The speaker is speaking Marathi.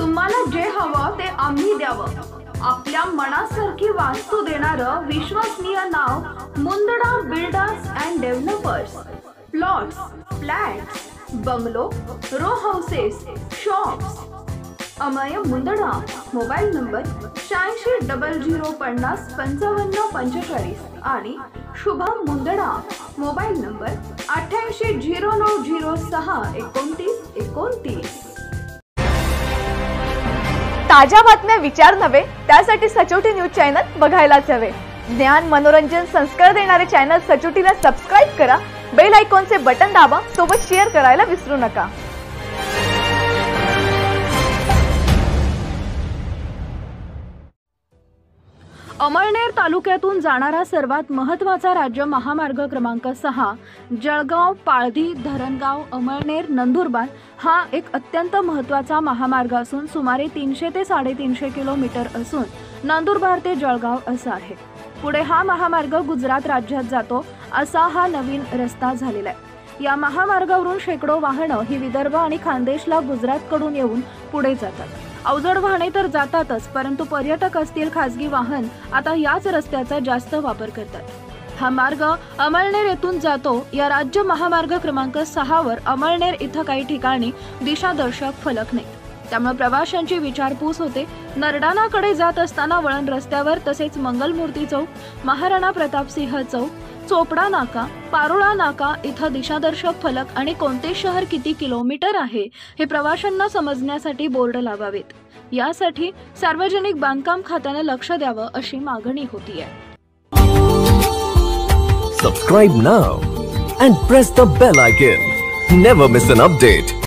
तुम्हाला जे हवं ते आम्ही द्यावं। आपल्या मनासारखी वास्तू देणारं विश्वसनीय नाव Mundada builders and developers. Plots, flats, bungalow, row houses, shops. Amay Mundada. Mobile number 8600505545 आणि शुभम मुंदडा। Mobile number 8809062929। ताज्या बातम्या विचार नव्हे त्यासाठी सचोटी न्यूज चॅनल बघायलाच हवे। ज्ञान मनोरंजन संस्कार देणारे चॅनल सचोटीला सबस्क्राइब करा, बेल आयकॉनचे बटन दाबा, सोबत शेअर करायला विसरू नका। अमळनेर तालुक्यातून जाणारा सर्वात महत्त्वाचा राज्य महामार्ग क्रमांक 6 जळगाव, पाळधी, धरणगाव, अमळनेर, नंदुरबार हा एक अत्यंत महत्त्वाचा महामार्ग असून सुमारे 300 ते 350 किलोमीटर असून नंदुरबार ते जळगाव असा आहे। पुढे हा महामार्ग गुजरात राज्यात जातो असा हा नवीन रस्ता झालेला आहे। या महामार्गावरून शेकडो वाहनं ही विदर्भ आणि खानदेशला गुजरातकडून येऊन पुढे जातात। अवजड वाहने तर जातातच, परंतु पर्यटक असतील, खासगी वाहन आता याच रस्त्याचा जास्त वापर करतात। हा मार्ग अमळनेर येथून जातो। या राज्य महामार्ग क्रमांक 6 वर अमळनेर इथं काही ठिकाणी दिशादर्शक फलक नाही, त्यामुळे प्रवाशांची विचारपूस होते। नरडाणाकडे जात असताना वळण रस्त्यावर तसेच मंगलमूर्ती चौक, महाराणा प्रतापसिंह चौक, चोपडा नाका, पारोळा नाका इथं दिशादर्शक फलक आणि कोणते शहर किती किलोमीटर आहे हे प्रवाशांना समजण्यासाठी बोर्ड लावावेत। यासाठी सार्वजनिक बांधकाम खात्याने लक्ष द्यावं अशी मागणी होतीये। Subscribe now and press the bell icon. Never miss an update.